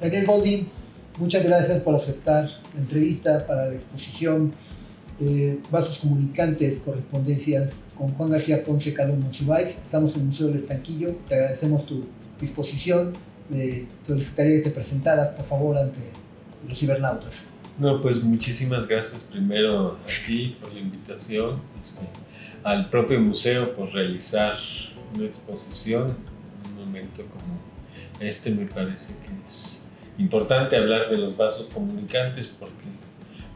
Daniel Goldin, muchas gracias por aceptar la entrevista para la exposición Vasos Comunicantes, Correspondencias con Juan García Ponce, Carlos Monsiváis. Estamos en el Museo del Estanquillo. Te agradecemos tu disposición. Te solicitaría que te presentaras, por favor, ante los cibernautas. No, pues muchísimas gracias primero a ti por la invitación, al propio museo por realizar una exposición en un momento como este. Me parece que es importante hablar de los vasos comunicantes porque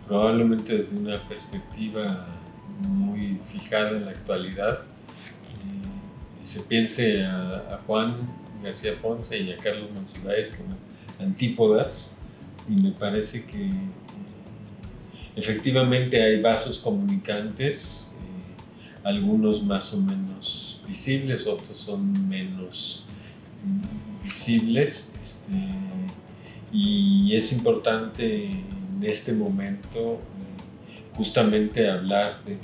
probablemente desde una perspectiva muy fijada en la actualidad y se piense a Juan García Ponce y a Carlos Monsiváis como antípodas, y me parece que efectivamente hay vasos comunicantes, algunos más o menos visibles, otros son menos visibles, y es importante en este momento justamente hablar de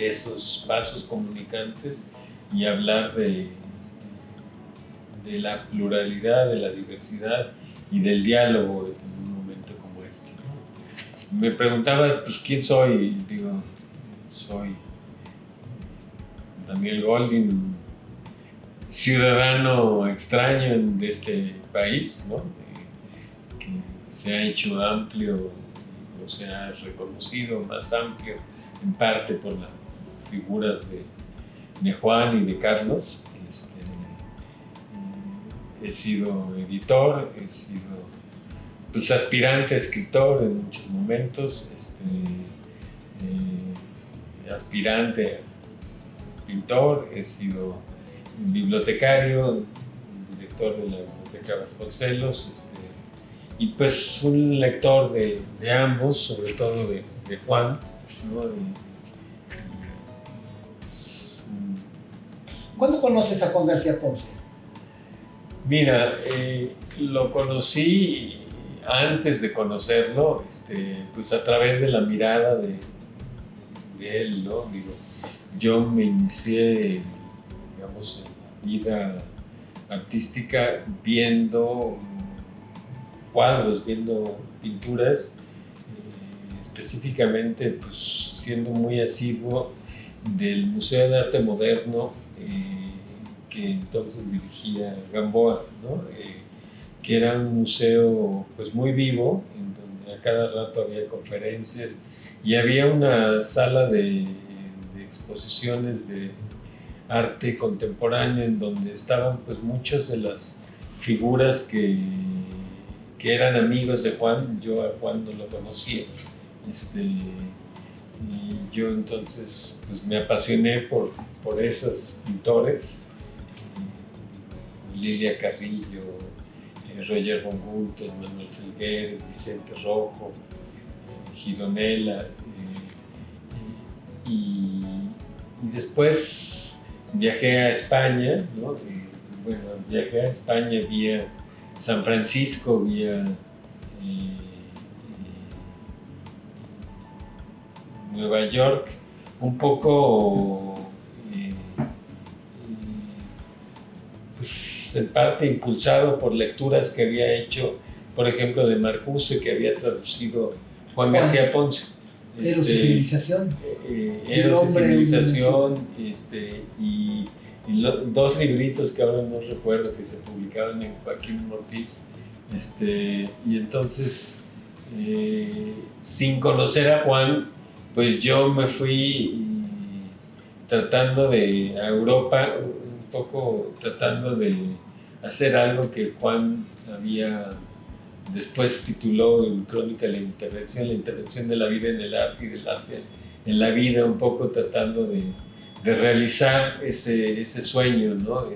esos vasos comunicantes y hablar de la pluralidad, de la diversidad y del diálogo en un momento como este, ¿no? Me preguntaba, pues, ¿quién soy? Y digo, soy Daniel Goldin, ciudadano extraño de este país, ¿no? Que se ha hecho amplio, o se ha reconocido más amplio, en parte por las figuras de Juan y de Carlos. He sido editor, he sido pues, aspirante a escritor en muchos momentos, aspirante a pintor, he sido bibliotecario, director de la Biblioteca Vasconcelos, y pues un lector de ambos, sobre todo de Juan, ¿no? ¿Cuándo conoces a Juan García Ponce? Mira, lo conocí antes de conocerlo, pues a través de la mirada de él, ¿no? Digo, yo me inicié, digamos, en vida artística viendo cuadros, viendo pinturas, específicamente pues siendo muy asiduo del Museo de Arte Moderno que entonces dirigía Gamboa, ¿no? Que era un museo pues muy vivo, en donde a cada rato había conferencias y había una sala de exposiciones de arte contemporáneo en donde estaban pues muchas de las figuras que eran amigos de Juan. Yo a Juan no lo conocía, y yo entonces pues me apasioné por esos pintores, Lilia Carrillo, Roger von Gunther, Manuel Felgueres, Vicente Rojo, Gironella, y después viajé a España, ¿no? Viajé a España vía San Francisco, vía Nueva York, un poco pues, en parte impulsado por lecturas que había hecho, por ejemplo, de Marcuse, que había traducido Juan García Ponce. Eros y Civilización. Eros y Civilización, y dos libritos que ahora no recuerdo, que se publicaron en Joaquín Ortiz, y entonces, sin conocer a Juan, pues yo me fui tratando a Europa, un poco tratando de hacer algo que Juan había después tituló en Crónica la intervención de la vida en el arte y del arte en la vida, un poco tratando de realizar ese sueño, ¿no?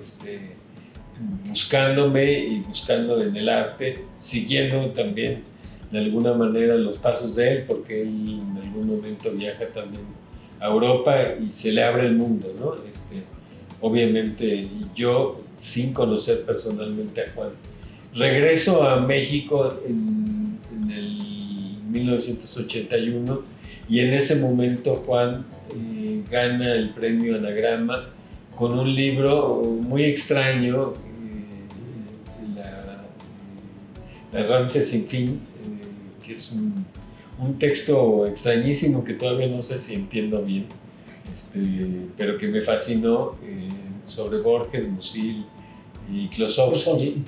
Buscándome y buscando en el arte, siguiendo también de alguna manera los pasos de él, porque él en algún momento viaja también a Europa y se le abre el mundo, ¿no? Obviamente yo sin conocer personalmente a Juan. Regreso a México en el 1981 y en ese momento Juan gana el premio Anagrama con un libro muy extraño, La errancia sin fin, que es un texto extrañísimo que todavía no sé si entiendo bien, pero que me fascinó, sobre Borges, Musil y Klosowski.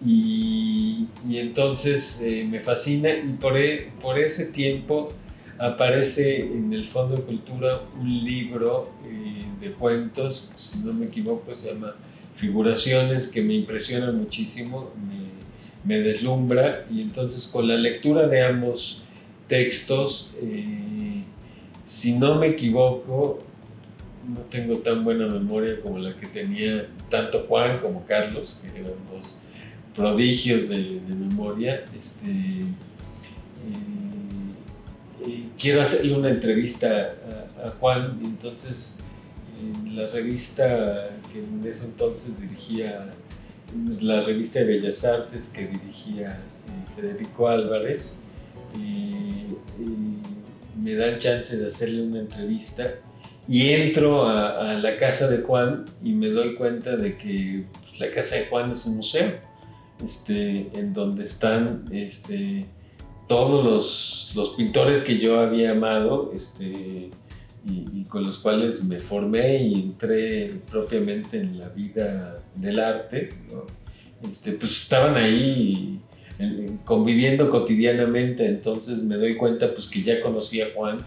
Y entonces me fascina, y por ese tiempo aparece en el Fondo de Cultura un libro de cuentos, si no me equivoco se llama Figuraciones, que me impresiona muchísimo, me deslumbra, y entonces con la lectura de ambos textos, si no me equivoco, no tengo tan buena memoria como la que tenía tanto Juan como Carlos, que eran dos prodigios de memoria. Quiero hacerle una entrevista a Juan, y entonces en la revista que en ese entonces dirigía, la revista de Bellas Artes que dirigía Federico Álvarez, me dan chance de hacerle una entrevista, y entro a la casa de Juan y me doy cuenta de que pues, la casa de Juan es un museo, en donde están todos los pintores que yo había amado, y con los cuales me formé y entré propiamente en la vida del arte, ¿no? Pues estaban ahí conviviendo cotidianamente. Entonces me doy cuenta pues que ya conocía a Juan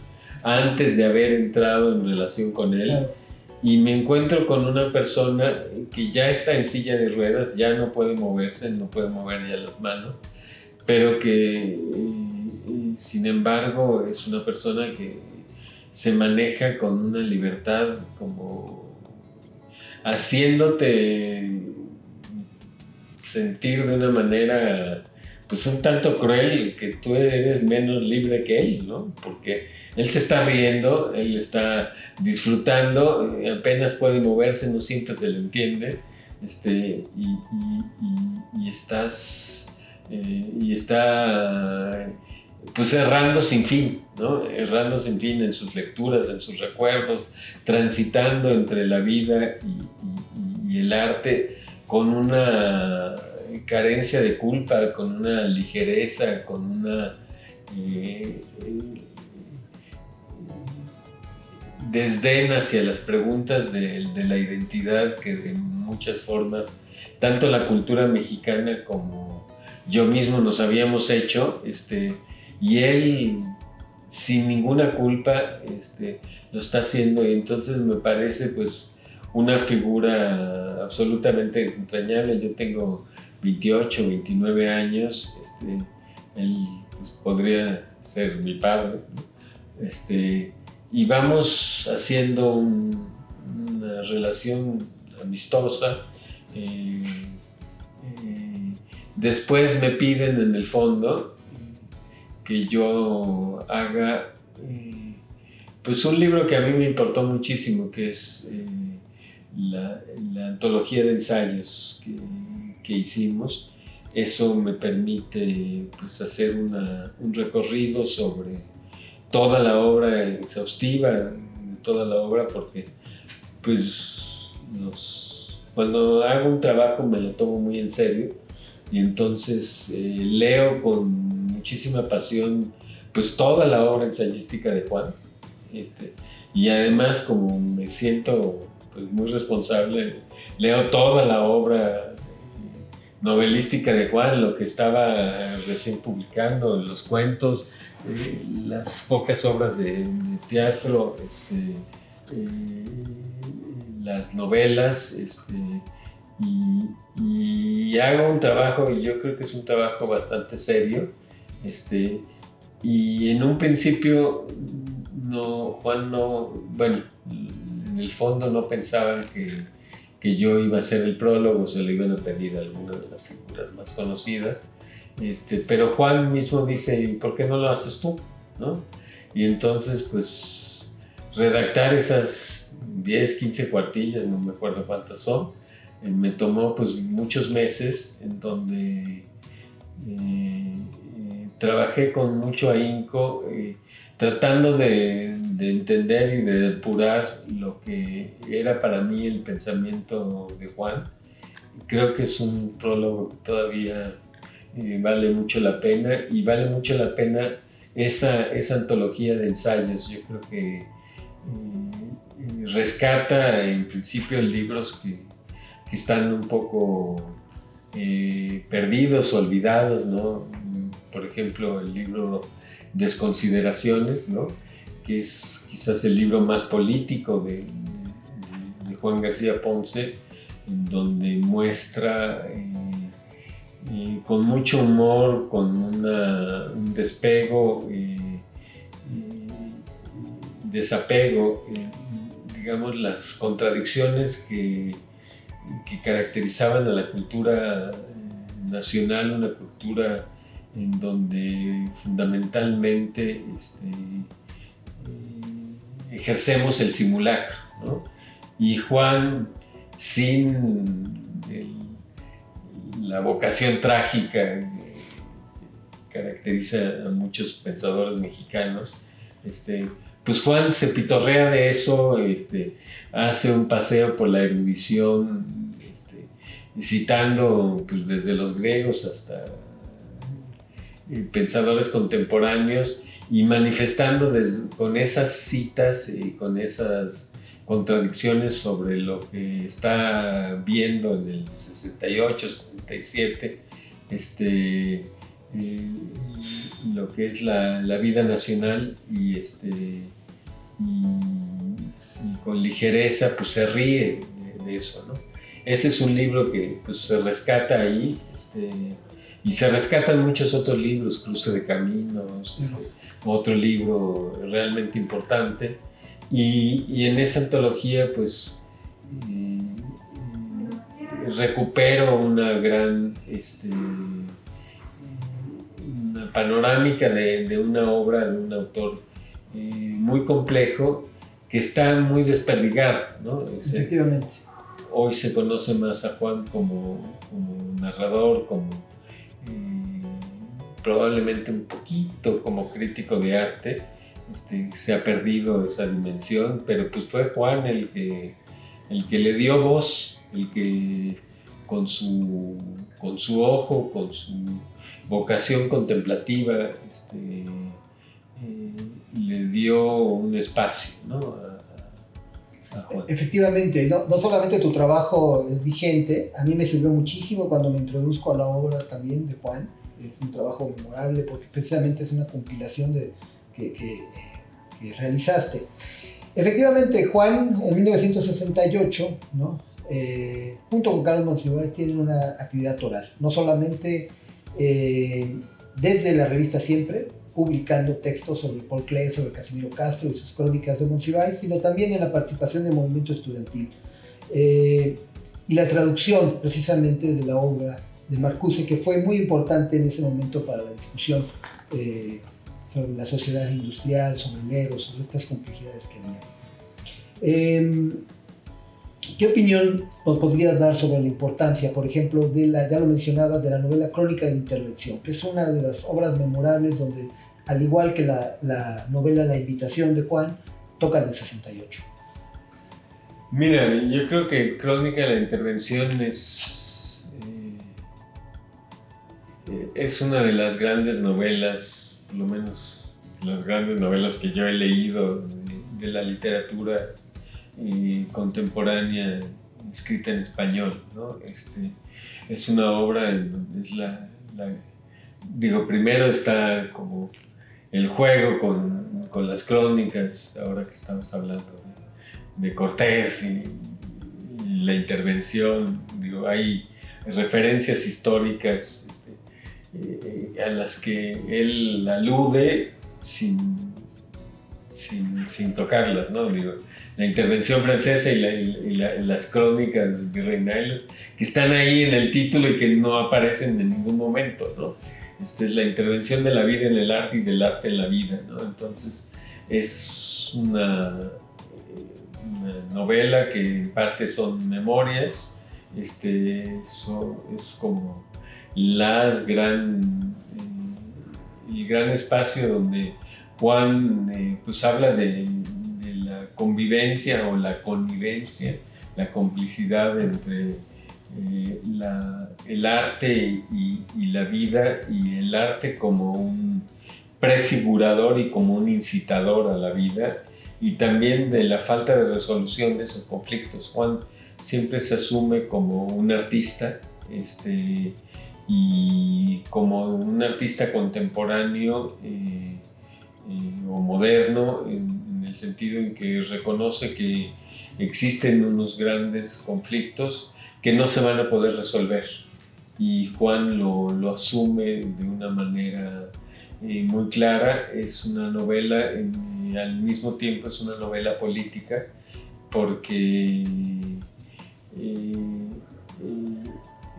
antes de haber entrado en relación con él. Claro. Y me encuentro con una persona que ya está en silla de ruedas, ya no puede moverse, no puede mover ya las manos, pero que sin embargo es una persona que se maneja con una libertad, como haciéndote sentir de una manera pues un tanto cruel, que tú eres menos libre que él, ¿no? Porque él se está riendo, él está disfrutando, apenas puede moverse, no siempre se le entiende, y está pues errando sin fin, ¿no? Errando sin fin en sus lecturas, en sus recuerdos, transitando entre la vida y el arte con una carencia de culpa, con una ligereza, con una desdén hacia las preguntas de la identidad, que de muchas formas tanto la cultura mexicana como yo mismo nos habíamos hecho, y él sin ninguna culpa lo está haciendo, y entonces me parece pues una figura absolutamente entrañable. Yo tengo 28, 29 años, él pues, podría ser mi padre, ¿no? Y vamos haciendo una relación amistosa. Después me piden en el fondo que yo haga pues un libro que a mí me importó muchísimo, que es la antología de ensayos que hicimos. Eso me permite pues, hacer un recorrido sobre toda la obra, exhaustiva de toda la obra, porque pues cuando hago un trabajo me lo tomo muy en serio, y entonces leo con muchísima pasión pues toda la obra ensayística de Juan, y además como me siento pues, muy responsable, leo toda la obra novelística de Juan, lo que estaba recién publicando, los cuentos, las pocas obras de teatro, las novelas, y hago un trabajo, y yo creo que es un trabajo bastante serio, y en un principio Juan bueno, en el fondo no pensaban que yo iba a ser el prólogo, se lo iban a pedir a alguna de las figuras más conocidas, pero Juan mismo dice, ¿y por qué no lo haces tú? ¿No? Y entonces pues redactar esas 10, 15 cuartillas, no me acuerdo cuántas son, me tomó pues muchos meses, en donde trabajé con mucho ahínco, tratando de entender y de depurar lo que era para mí el pensamiento de Juan. Creo que es un prólogo que todavía vale mucho la pena, y vale mucho la pena esa antología de ensayos. Yo creo que rescata en principio libros que están un poco perdidos, olvidados, ¿no? Por ejemplo, el libro Desconsideraciones, ¿no? Que es quizás el libro más político de Juan García Ponce, donde muestra con mucho humor, con un despego, desapego, digamos, las contradicciones que caracterizaban a la cultura nacional, una cultura en donde fundamentalmente ejercemos el simulacro, ¿no? Y Juan, sin la vocación trágica que caracteriza a muchos pensadores mexicanos, pues Juan se pitorrea de eso, hace un paseo por la erudición, citando pues, desde los griegos hasta pensadores contemporáneos, y manifestando con esas citas y con esas contradicciones sobre lo que está viendo en el 68, 67, lo que es la vida nacional, y con ligereza pues se ríe de eso, ¿no? Ese es un libro que pues, se rescata ahí, y se rescatan muchos otros libros, Cruce de Caminos, otro libro realmente importante, y en esa antología pues recupero una gran una panorámica de una obra de un autor muy complejo, que está muy desperdigado, ¿no? Efectivamente. Hoy se conoce más a Juan como narrador, como probablemente un poquito como crítico de arte. Se ha perdido esa dimensión, pero pues fue Juan el que le dio voz, el que con su ojo, con su vocación contemplativa, le dio un espacio, ¿no? a Juan. Efectivamente, no solamente tu trabajo es vigente, a mí me sirvió muchísimo cuando me introduzco a la obra también de Juan. Es un trabajo memorable porque precisamente es una compilación que realizaste. Efectivamente, Juan, en 1968, ¿no? Junto con Carlos Monsiváis, tienen una actividad oral. No solamente desde la revista Siempre, publicando textos sobre Paul Klee, sobre Casimiro Castro y sus crónicas de Monsiváis, sino también en la participación del movimiento estudiantil. Y la traducción, precisamente, de la obra de Marcuse, que fue muy importante en ese momento para la discusión sobre la sociedad industrial, sobre el ego, sobre estas complejidades que había. ¿Qué opinión nos podrías dar sobre la importancia, por ejemplo, ya lo mencionabas, de la novela Crónica de la Intervención, que es una de las obras memorables donde, al igual que la novela La Invitación de Juan, tocan el 68? Mira, yo creo que Crónica de la Intervención es una de las grandes novelas, por lo menos las grandes novelas que yo he leído de la literatura contemporánea escrita en español, ¿no? Es una obra en donde primero está como el juego con las crónicas, ahora que estamos hablando de Cortés y la intervención, hay referencias históricas a las que él alude sin tocarlas, ¿no? La intervención francesa y las crónicas virreinales, que están ahí en el título y que no aparecen en ningún momento, ¿no? Es la intervención de la vida en el arte y del arte en la vida, ¿no? Entonces es una novela que en parte son memorias, es como el gran espacio donde Juan pues habla de la convivencia o la connivencia, la complicidad entre el arte y la vida y el arte como un prefigurador y como un incitador a la vida, y también de la falta de resolución de esos conflictos. Juan siempre se asume como un artista, y como un artista contemporáneo o moderno, en el sentido en que reconoce que existen unos grandes conflictos que no se van a poder resolver, y Juan lo asume de una manera muy clara. Es una novela, al mismo tiempo es una novela política, porque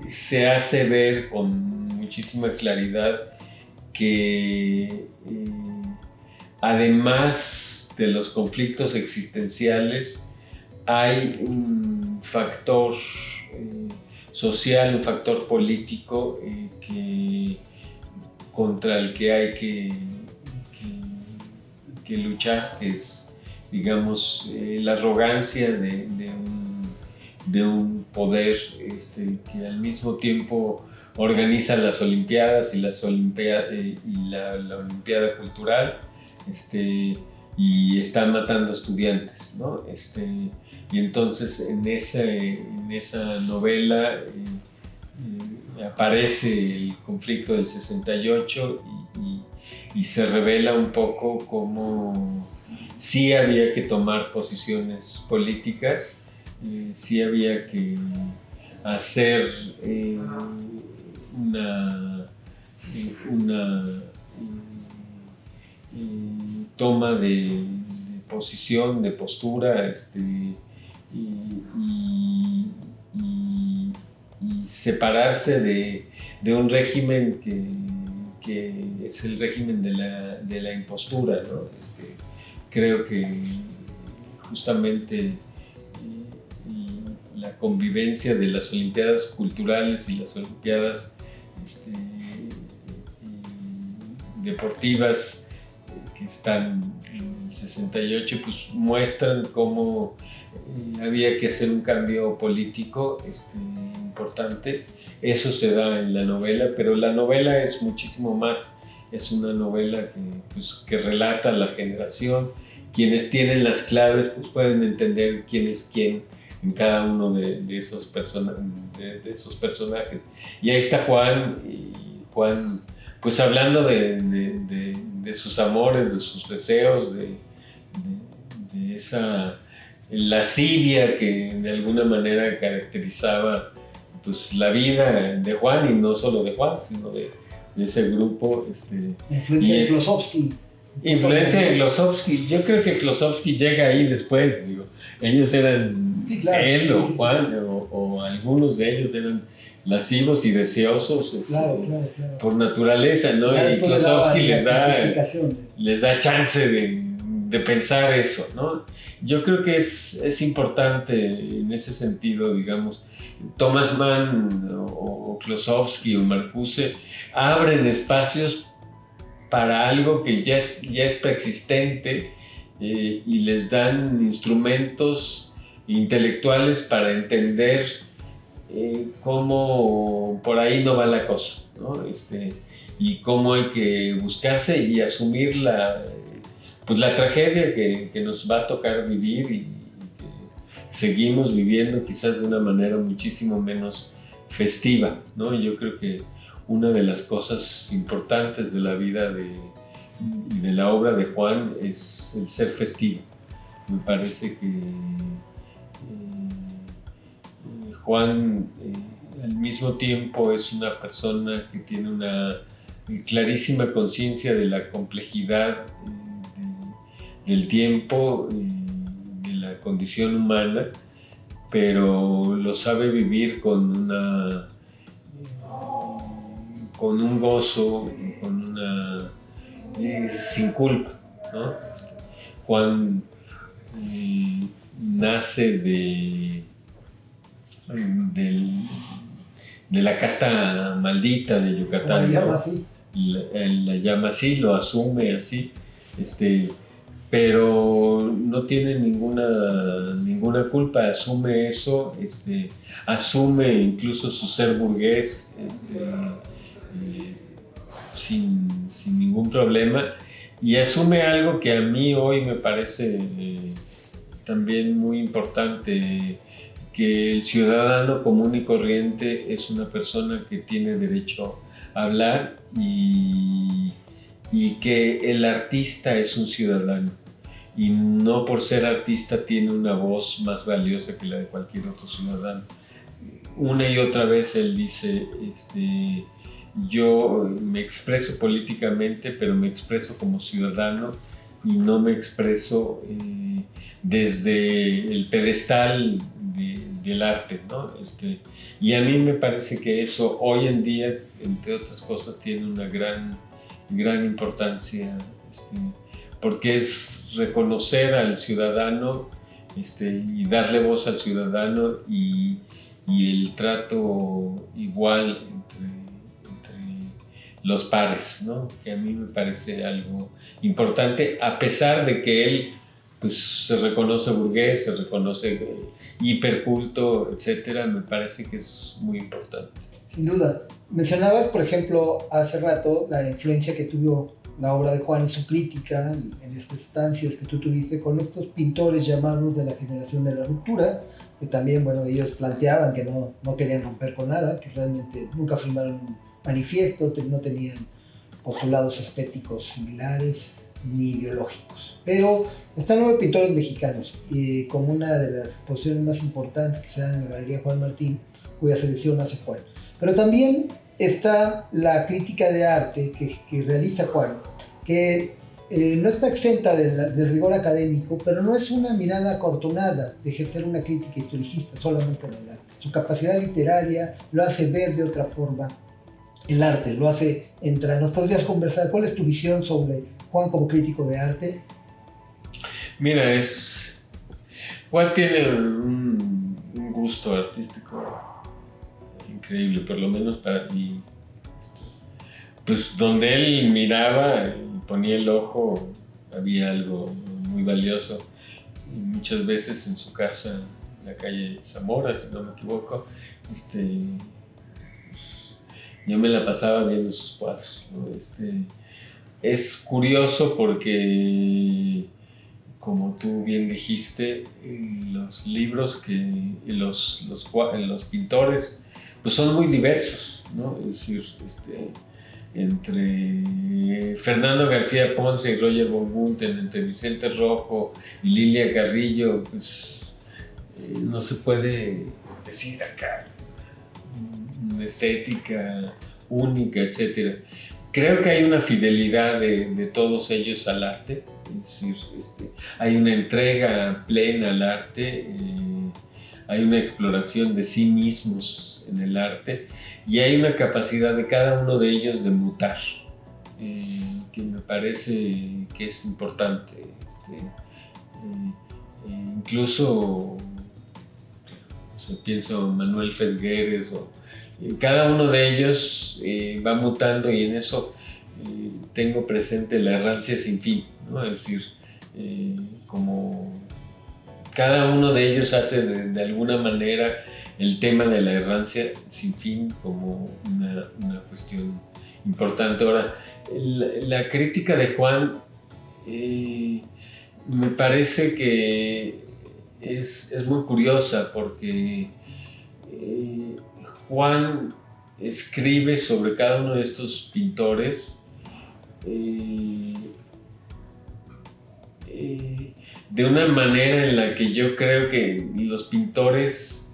se hace ver con muchísima claridad que además de los conflictos existenciales hay un factor social, un factor político contra el que hay que luchar, que es, digamos, la arrogancia de un poder que al mismo tiempo organiza las Olimpiadas y la Olimpiada Cultural, y está matando estudiantes, ¿no? Y entonces en esa novela aparece el conflicto del 68 y se revela un poco cómo sí había que tomar posiciones políticas, sí había que hacer una toma de posición, de postura, y separarse de un régimen que es el régimen de la impostura, ¿no? Creo que justamente la convivencia de las Olimpiadas culturales y las Olimpiadas deportivas que están en el 68, pues muestran cómo había que hacer un cambio político importante. Eso se da en la novela, pero la novela es muchísimo más. Es una novela que relata la generación. Quienes tienen las claves pues pueden entender quién es quién en cada uno de esos personajes. Y ahí está Juan, y Juan pues hablando de sus amores, de sus deseos, de esa lascivia que de alguna manera caracterizaba pues la vida de Juan, y no solo de Juan, sino de ese grupo. Influencia de Klosowski. Influencia de Klosowski. Yo creo que Klosowski llega ahí después, digo. Ellos eran, sí, claro, él o Juan, sí. O algunos de ellos eran lascivos y deseosos claro. Por naturaleza, ¿no? Y Klosowski les da chance de pensar eso, ¿no? Yo creo que es importante en ese sentido, digamos. Thomas Mann o Klosowski o Marcuse abren espacios para algo que ya es preexistente, y les dan instrumentos intelectuales para entender cómo por ahí no va la cosa, ¿no? Y cómo hay que buscarse y asumir la tragedia que nos va a tocar vivir y que seguimos viviendo quizás de una manera muchísimo menos festiva, ¿no? Y yo creo que una de las cosas importantes de la vida y de la obra de Juan es el ser festivo. Me parece que Juan al mismo tiempo es una persona que tiene una clarísima conciencia de la complejidad del tiempo, de la condición humana, pero lo sabe vivir con un gozo, sin culpa, ¿no? Juan nace de la casta maldita de Yucatán. La llama así, lo asume así, pero no tiene ninguna culpa, asume eso, asume incluso su ser burgués, sin ningún problema, y asume algo que a mí hoy me parece también muy importante, que el ciudadano común y corriente es una persona que tiene derecho a hablar y que el artista es un ciudadano y no por ser artista tiene una voz más valiosa que la de cualquier otro ciudadano. Una y otra vez él dice, yo me expreso políticamente, pero me expreso como ciudadano y no me expreso desde el pedestal del arte, ¿no? Y a mí me parece que eso hoy en día, entre otras cosas, tiene una gran importancia, porque es reconocer al ciudadano y darle voz al ciudadano y el trato igual entre los pares, ¿no? Que a mí me parece algo importante, a pesar de que él pues, se reconoce burgués, se reconoce hiperculto, etcétera, me parece que es muy importante. Sin duda. Mencionabas, por ejemplo, hace rato la influencia que tuvo la obra de Juan y su crítica en estas estancias que tú tuviste con estos pintores llamados de la generación de la ruptura, que también, bueno, ellos planteaban que no querían romper con nada, que realmente nunca firmaron un manifiesto, no tenían postulados estéticos similares ni ideológicos. Pero están 9 pintores mexicanos y como una de las exposiciones más importantes que se dan en la Galería Juan Martín, cuya selección hace Juan. Pero también está la crítica de arte que realiza Juan, que no está exenta del rigor académico, pero no es una mirada acortonada de ejercer una crítica historicista solamente en el arte. Su capacidad literaria lo hace ver de otra forma el arte, lo hace entrar. ¿Nos podrías conversar? ¿Cuál es tu visión sobre Juan como crítico de arte? Mira, Juan tiene un gusto artístico increíble, por lo menos para mí. Pues donde él miraba y ponía el ojo, había algo muy valioso. Y muchas veces en su casa, en la calle Zamora, si no me equivoco, pues, yo me la pasaba viendo sus cuadros, ¿no? Es curioso porque, como tú bien dijiste, los libros los pintores pues son muy diversos, ¿no? Es decir, entre Fernando García Ponce y Roger von Gunther, entre Vicente Rojo y Lilia Carrillo, pues no se puede decir acá una estética única, etc. Creo que hay una fidelidad de todos ellos al arte, es decir, hay una entrega plena al arte, hay una exploración de sí mismos en el arte y hay una capacidad de cada uno de ellos de mutar, que me parece que es importante. Incluso pienso en Manuel Fesgueres, cada uno de ellos va mutando y en eso tengo presente la errancia sin fin, ¿no? Es decir, como cada uno de ellos hace de alguna manera el tema de la errancia sin fin como una cuestión importante. Ahora, la crítica de Juan me parece que es muy curiosa porque Juan escribe sobre cada uno de estos pintores de una manera en la que yo creo que los pintores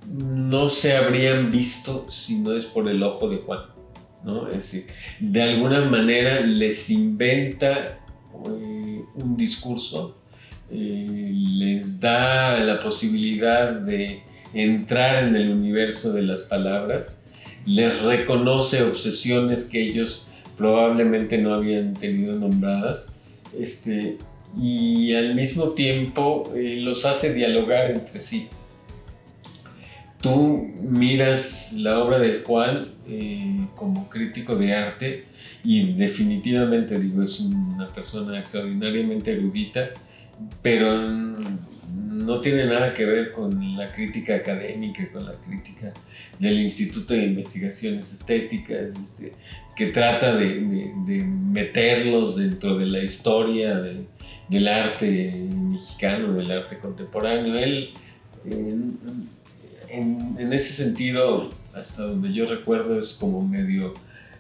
no se habrían visto si no es por el ojo de Juan, ¿no? Es decir, de alguna manera les inventa un discurso, les da la posibilidad de entrar en el universo de las palabras, les reconoce obsesiones que ellos probablemente no habían tenido nombradas, y al mismo tiempo los hace dialogar entre sí. Tú miras la obra de Juan como crítico de arte y definitivamente, digo, es una persona extraordinariamente erudita, pero no tiene nada que ver con la crítica académica, con la crítica del Instituto de Investigaciones Estéticas, que trata de meterlos dentro de la historia del arte mexicano, del arte contemporáneo. Él, en ese sentido, hasta donde yo recuerdo, es como medio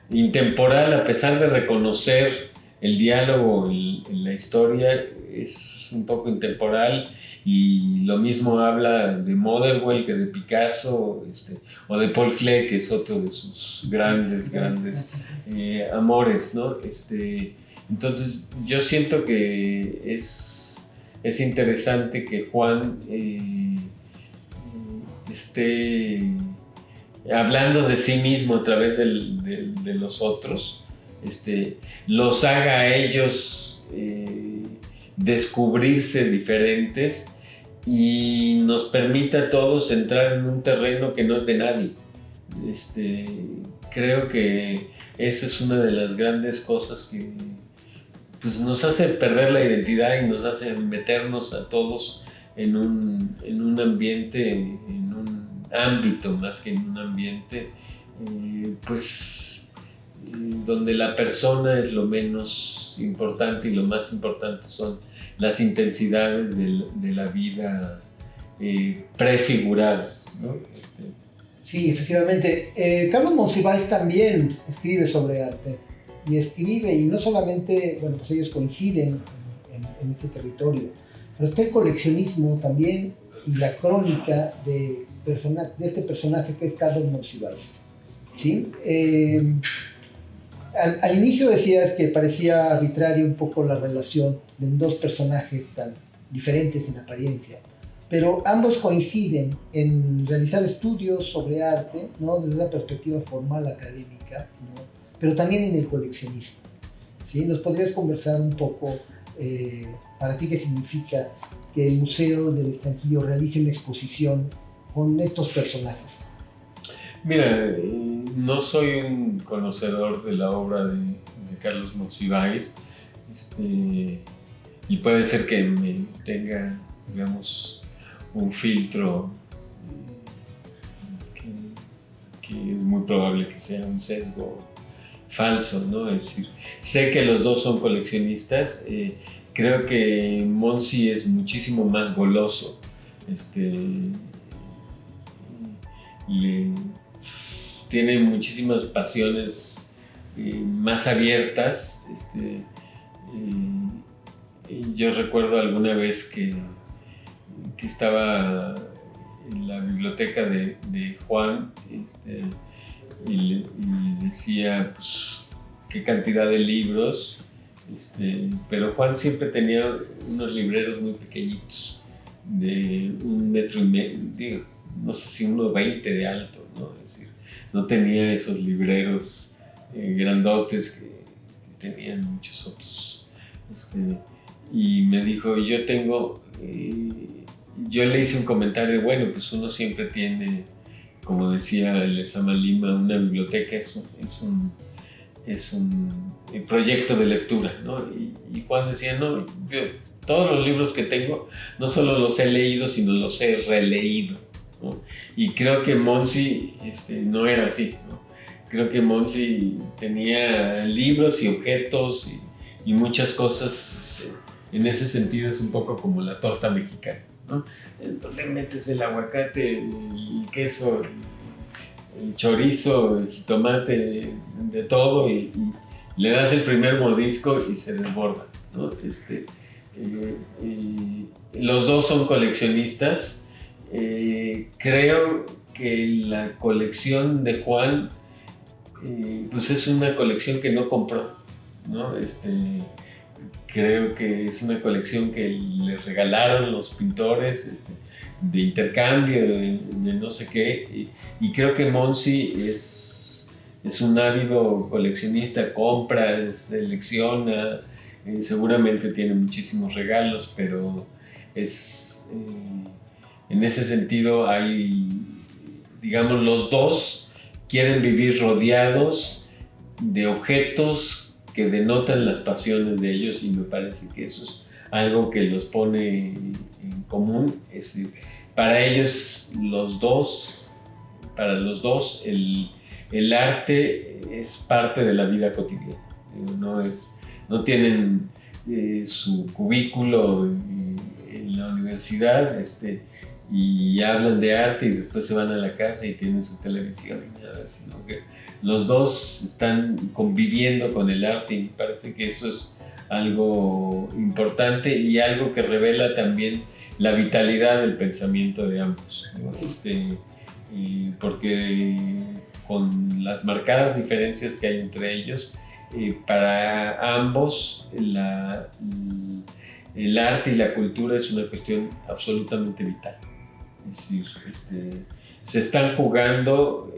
intemporal, a pesar de reconocer el diálogo en la historia, es un poco intemporal, y lo mismo habla de Motherwell que de Picasso, o de Paul Klee, que es otro de sus grandes amores, ¿no? Entonces yo siento que es interesante que Juan esté hablando de sí mismo a través de los otros, los haga a ellos descubrirse diferentes, y nos permita a todos entrar en un terreno que no es de nadie. Creo que esa es una de las grandes cosas que pues, nos hace perder la identidad y nos hace meternos a todos en un ambiente, en un ámbito más que en un ambiente, donde la persona es lo menos importante y lo más importante son las intensidades de la vida prefigurada, ¿no? Sí, efectivamente. Carlos Monsiváis también escribe sobre arte, y no solamente, bueno, pues ellos coinciden en este territorio, pero está el coleccionismo también y la crónica de este personaje que es Carlos Monsiváis, ¿sí? Al inicio decías que parecía arbitraria un poco la relación de dos personajes tan diferentes en apariencia, pero ambos coinciden en realizar estudios sobre arte, ¿no? Desde la perspectiva formal académica, ¿no? Pero también en el coleccionismo, ¿sí? ¿Nos podrías conversar un poco para ti qué significa que el Museo del Estanquillo realice una exposición con estos personajes? Mira, no soy un conocedor de la obra de Carlos Monsiváis, y puede ser que me tenga, digamos, un filtro que es muy probable que sea un sesgo falso, ¿no? Es decir, sé que los dos son coleccionistas. Creo que Monsi es muchísimo más goloso, tiene muchísimas pasiones más abiertas. Yo recuerdo alguna vez que estaba en la biblioteca de Juan, y le decía pues qué cantidad de libros, pero Juan siempre tenía unos libreros muy pequeñitos, de 1,5 metros, no sé si 1,20 de alto, ¿no? Es decir, no tenía esos libreros grandotes que tenían muchos otros. Y me dijo, yo le hice un comentario, bueno, pues uno siempre tiene, como decía Lezama Lima, una biblioteca es un proyecto de lectura, ¿no? Y Juan decía, no, yo todos los libros que tengo no solo los he leído, sino los he releído, ¿no? Y creo que Monsi no era así, ¿no? Creo que Monsi tenía libros y objetos y muchas cosas. En ese sentido es un poco como la torta mexicana, ¿no? Entonces metes el aguacate, el queso, el chorizo, el jitomate, de todo, y le das el primer mordisco y se desborda, ¿no? Los dos son coleccionistas. Creo que la colección de Juan pues es una colección que no compró, ¿no? Creo que es una colección que le regalaron los pintores, de intercambio, de no sé qué, y creo que Monsi es un ávido coleccionista, compra, selecciona, seguramente tiene muchísimos regalos, pero en ese sentido hay, digamos, los dos quieren vivir rodeados de objetos que denotan las pasiones de ellos, y me parece que eso es algo que los pone en común. Es decir, para ellos para los dos, el arte es parte de la vida cotidiana. No tienen su cubículo en la universidad y hablan de arte y después se van a la casa y tienen su televisión y nada, sino que los dos están conviviendo con el arte, y me parece que eso es algo importante y algo que revela también la vitalidad del pensamiento de ambos, ¿no? Porque con las marcadas diferencias que hay entre ellos, para ambos el arte y la cultura es una cuestión absolutamente vital. Es decir, se están jugando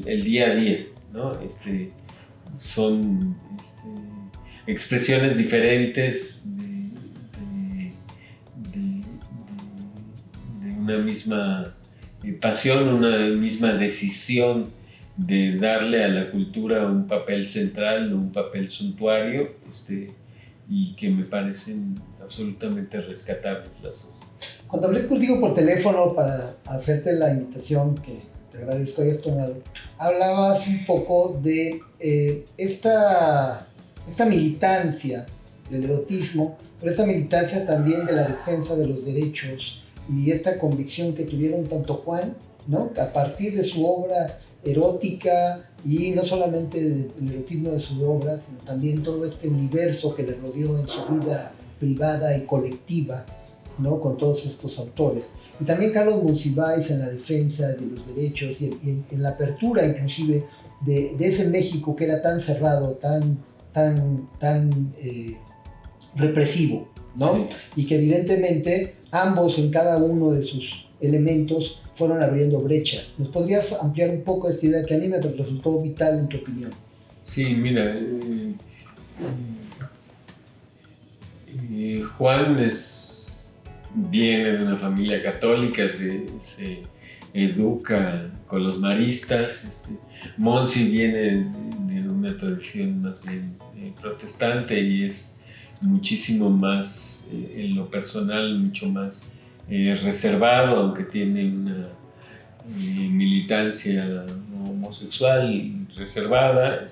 el día a día, ¿no? Son expresiones diferentes de una misma pasión, una misma decisión de darle a la cultura un papel central, un papel suntuario, y que me parecen absolutamente rescatables las dos. Cuando hablé contigo por teléfono para hacerte la invitación, que te agradezco hayas tomado, hablabas un poco de esta militancia del erotismo, pero esta militancia también de la defensa de los derechos y esta convicción que tuvieron tanto Juan, ¿no? A partir de su obra erótica, y no solamente el erotismo de su obra, sino también todo este universo que le rodeó en su vida privada y colectiva, ¿no? Con todos estos autores. Y también Carlos Monsiváis en la defensa de los derechos y en la apertura inclusive de ese México que era tan cerrado, tan represivo, ¿no? Sí. Y que evidentemente ambos en cada uno de sus elementos fueron abriendo brecha. ¿Nos podrías ampliar un poco esta idea que a mí me resultó vital en tu opinión? Sí, mira, Juan viene de una familia católica, se educa con los maristas. Monsi viene de una tradición más bien protestante y es muchísimo más, en lo personal, mucho más reservado, aunque tiene una militancia homosexual reservada,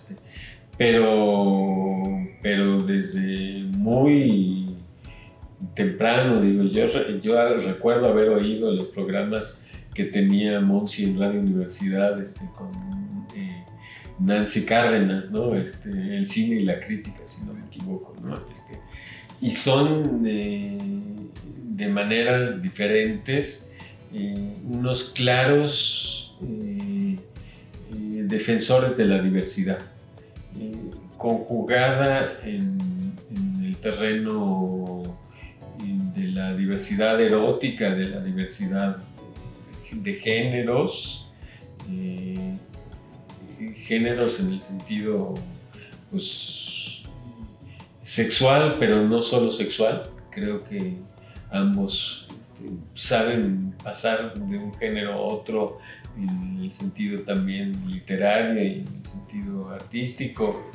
pero desde muy temprano, digo, yo recuerdo haber oído los programas que tenía Monsi en Radio Universidad con Nancy Cárdenas, ¿no? El cine y la crítica, si no me equivoco, ¿no? Y son de maneras diferentes, unos claros defensores de la diversidad, conjugada en el terreno de la diversidad erótica, de la diversidad de géneros, géneros en el sentido pues, sexual, pero no solo sexual. Creo que ambos saben pasar de un género a otro en el sentido también literario y en el sentido artístico,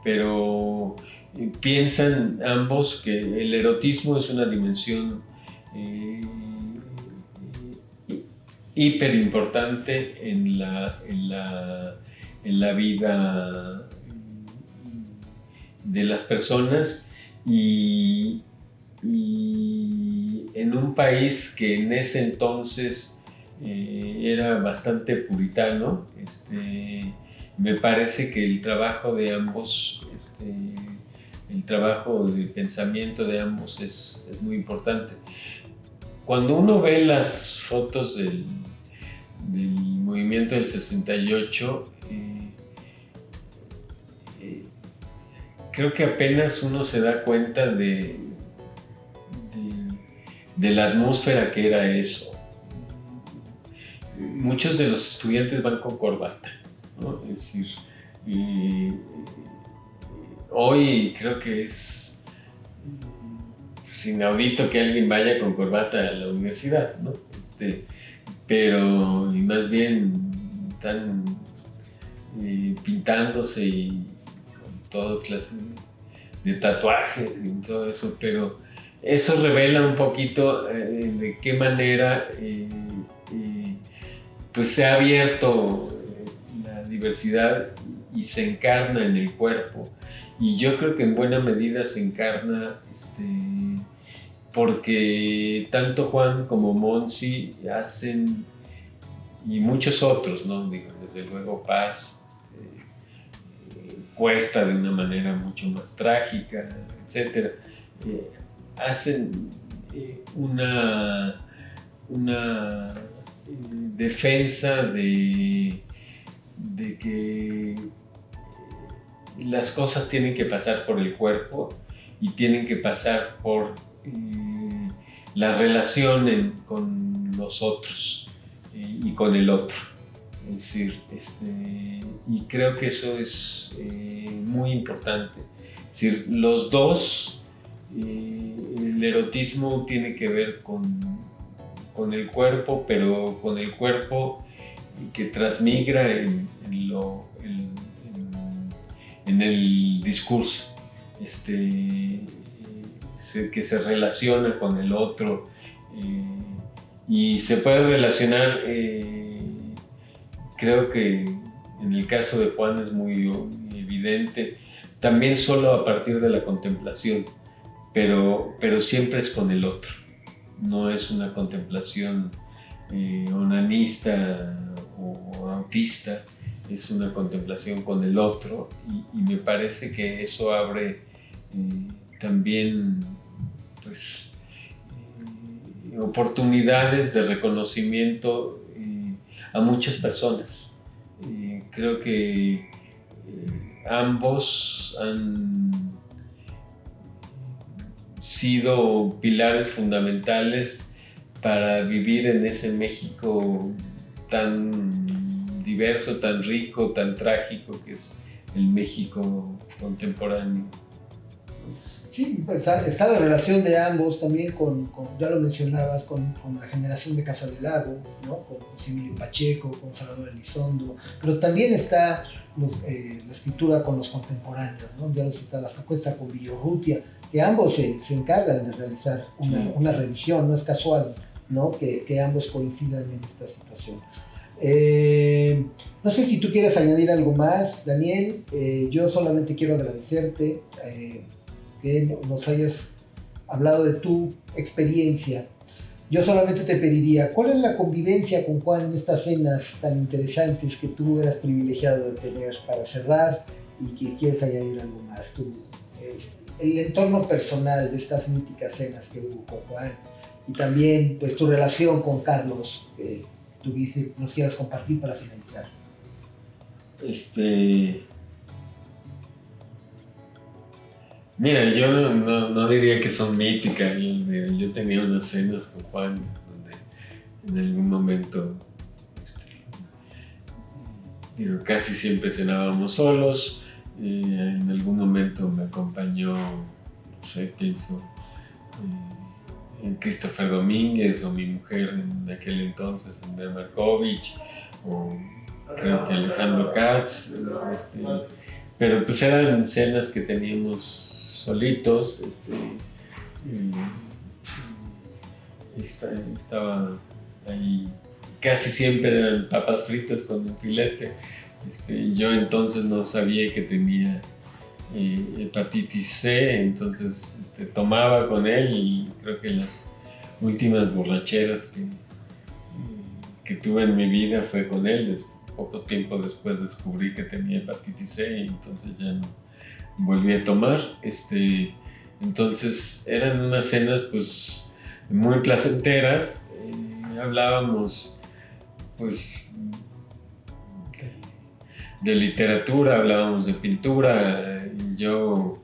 pero piensan ambos que el erotismo es una dimensión hiper importante en la vida de las personas y en un país que en ese entonces era bastante puritano. Me parece que el trabajo de ambos, el trabajo de pensamiento de ambos es muy importante. Cuando uno ve las fotos del movimiento del 68, creo que apenas uno se da cuenta de la atmósfera que era eso. Muchos de los estudiantes van con corbata, ¿no? Es decir, hoy creo que es inaudito que alguien vaya con corbata a la universidad, ¿no? Pero y más bien están pintándose y toda clase de tatuajes y todo eso, pero eso revela un poquito de qué manera pues se ha abierto la diversidad y se encarna en el cuerpo. Y yo creo que en buena medida se encarna porque tanto Juan como Monsi hacen, y muchos otros, ¿no? Digo, desde luego Paz, Cuesta de una manera mucho más trágica, etc. Hacen una defensa de que las cosas tienen que pasar por el cuerpo y tienen que pasar por la relación con los otros y con el otro. Es decir, y creo que eso es muy importante. Es decir, los dos, el erotismo tiene que ver con el cuerpo, pero con el cuerpo que transmigra en el discurso, que se relaciona con el otro y se puede relacionar, creo que en el caso de Juan es muy evidente, también solo a partir de la contemplación, pero siempre es con el otro, no es una contemplación onanista o autista, es una contemplación con el otro y me parece que eso abre también pues, oportunidades de reconocimiento a muchas personas. Creo que ambos han sido pilares fundamentales para vivir en ese México tan diverso, tan rico, tan trágico que es el México contemporáneo. Sí, pues está la relación de ambos también ya lo mencionabas, con la generación de Casa del Lago, ¿no? Con Emilio Pacheco, con Salvador Elizondo, pero también está la escritura con los contemporáneos, ¿no? Ya lo citabas, Cuesta con Villorrutia, que ambos se encargan de realizar una revisión, no es casual, ¿no? Que ambos coincidan en esta situación. No sé si tú quieres añadir algo más, Daniel. Yo solamente quiero agradecerte que nos hayas hablado de tu experiencia. Yo solamente te pediría, ¿cuál es la convivencia con Juan en estas cenas tan interesantes que tú eras privilegiado de tener para cerrar y que quieres añadir algo más? El entorno personal de estas míticas cenas que hubo con Juan y también pues tu relación con Carlos, que nos quieras compartir para finalizar. Mira, yo no diría que son míticas. Yo tenía unas cenas con Juan donde en algún momento casi siempre cenábamos solos. En algún momento me acompañó, no sé, pienso en Christopher Domínguez o mi mujer en aquel entonces, Andrea Markovich, o creo que Alejandro Katz, pero pues eran cenas que teníamos solitos, estaba ahí, casi siempre eran papas fritas con un filete. Yo entonces no sabía que tenía hepatitis C, entonces tomaba con él y creo que las últimas borracheras que tuve en mi vida fue con él. Poco tiempo después descubrí que tenía hepatitis C y entonces ya no volví a tomar. Entonces eran unas cenas pues muy placenteras. Hablábamos pues de literatura, hablábamos de pintura. Yo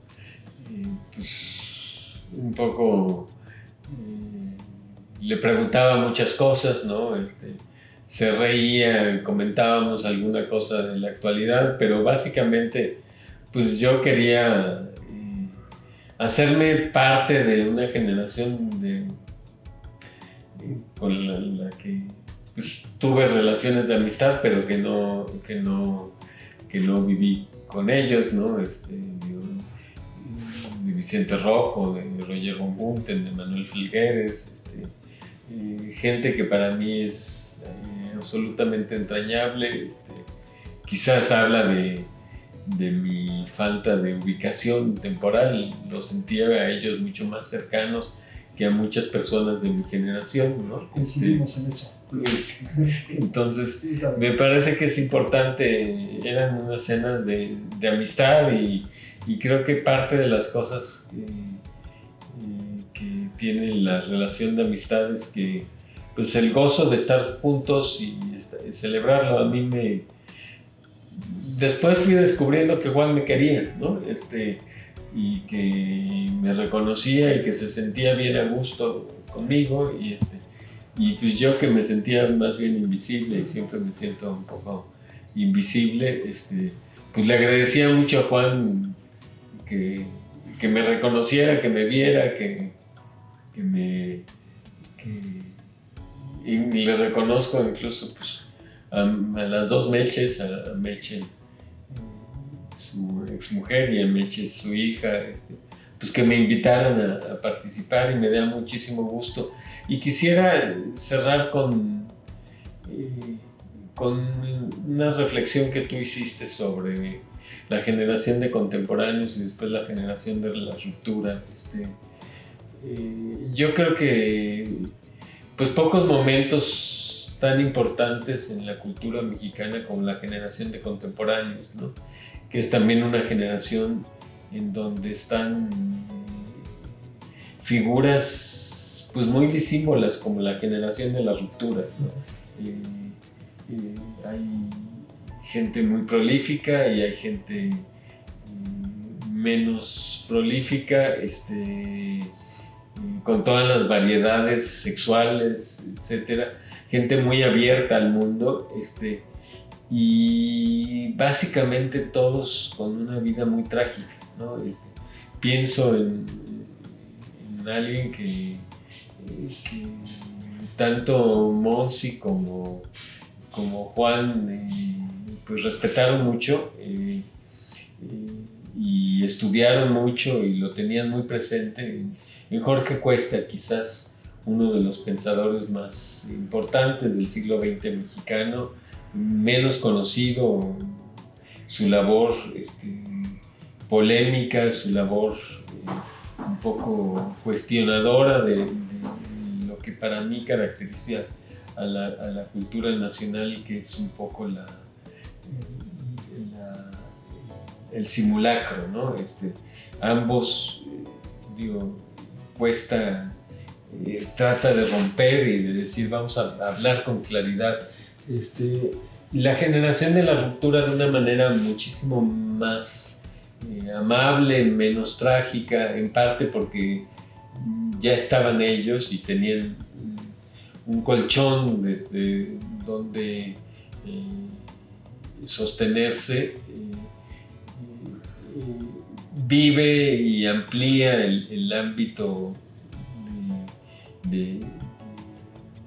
pues un poco le preguntaba muchas cosas, ¿no? Se reía, comentábamos alguna cosa de la actualidad, pero básicamente pues yo quería hacerme parte de una generación con la que pues, tuve relaciones de amistad, pero que que lo viví con ellos, ¿no? De Vicente Rojo, de Roger von Bunten, de Manuel Filgueres, gente que para mí es absolutamente entrañable. Quizás habla de mi falta de ubicación temporal, los sentía a ellos mucho más cercanos que a muchas personas de mi generación, ¿no? Coincidimos en eso. Entonces, me parece que es importante, eran unas escenas de amistad y creo que parte de las cosas que tiene la relación de amistad es que pues el gozo de estar juntos y celebrarlo. A mí después fui descubriendo que Juan me quería, ¿no? Y que me reconocía y que se sentía bien a gusto conmigo y pues yo que me sentía más bien invisible y siempre me siento un poco invisible, pues le agradecía mucho a Juan que me reconociera, que me viera, y le reconozco incluso pues, a las dos Meches, a Meche, su exmujer, y a Meche, su hija, pues que me invitaran a participar, y me da muchísimo gusto. Y quisiera cerrar con una reflexión que tú hiciste sobre la generación de contemporáneos y después la generación de la ruptura. Yo creo que pues pocos momentos tan importantes en la cultura mexicana como la generación de contemporáneos, ¿no? Que es también una generación en donde están figuras pues muy disímbolas como la generación de la ruptura, ¿no? Hay gente muy prolífica y hay gente menos prolífica, con todas las variedades sexuales, etcétera, gente muy abierta al mundo, y básicamente todos con una vida muy trágica, ¿no? Pienso en alguien que tanto Monsi como Juan pues respetaron mucho y estudiaron mucho y lo tenían muy presente. En Jorge Cuesta, quizás uno de los pensadores más importantes del siglo XX mexicano, menos conocido, su labor polémica, su labor un poco cuestionadora de lo que para mí caracteriza a la cultura nacional, que es un poco el simulacro, ¿no? Ambos, Cuesta trata de romper y de decir vamos a hablar con claridad. Y la generación de la ruptura de una manera muchísimo más amable, menos trágica, en parte porque ya estaban ellos y tenían un colchón desde donde sostenerse, vive y amplía el ámbito de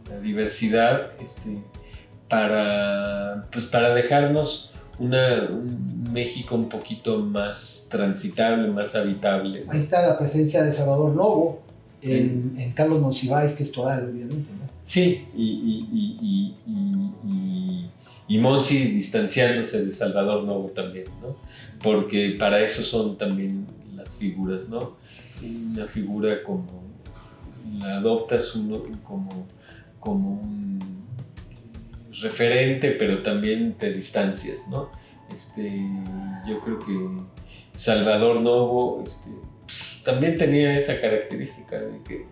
la diversidad, para dejarnos un México un poquito más transitable, más habitable. Ahí está la presencia de Salvador Novo en Carlos Monsiváis, que es toral, obviamente, ¿no? Sí, y Monsi distanciándose de Salvador Novo también, ¿no? Porque para eso son también las figuras, ¿no? Una figura como la adoptas uno como un referente, pero también te distancias, ¿no? Yo creo que Salvador Novo pues, también tenía esa característica de que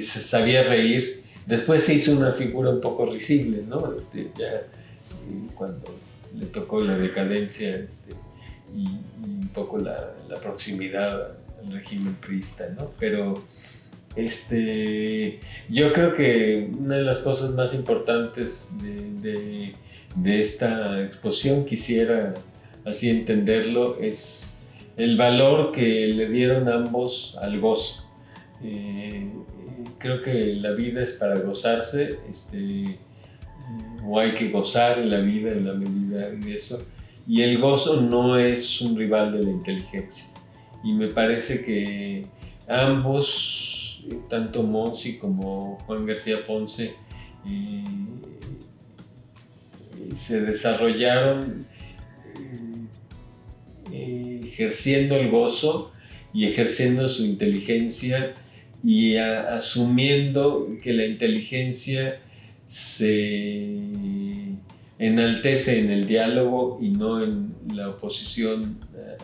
se sabía reír. Después se hizo una figura un poco risible, ¿no? Ya cuando le tocó la decadencia y un poco la proximidad al régimen priista, ¿no? Pero yo creo que una de las cosas más importantes de esta exposición, quisiera así entenderlo, es el valor que le dieron ambos al gozo. Creo que la vida es para gozarse, o hay que gozar en la vida en la medida de eso, Y el gozo no es un rival de la inteligencia. Y me parece que ambos, tanto Monsi como Juan García Ponce, se desarrollaron ejerciendo el gozo y ejerciendo su inteligencia y asumiendo que la inteligencia se enaltece en el diálogo y no en la oposición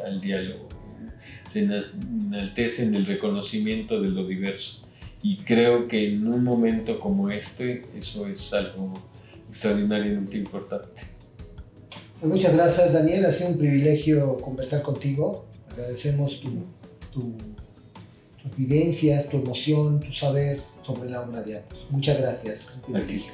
al diálogo. Se enaltece en el reconocimiento de lo diverso. Y creo que en un momento como este, eso es algo extraordinariamente importante. Pues muchas gracias, Daniel. Ha sido un privilegio conversar contigo. Agradecemos tus vivencias, tu emoción, tu saber sobre la obra de ambos. Muchas gracias. Aquí.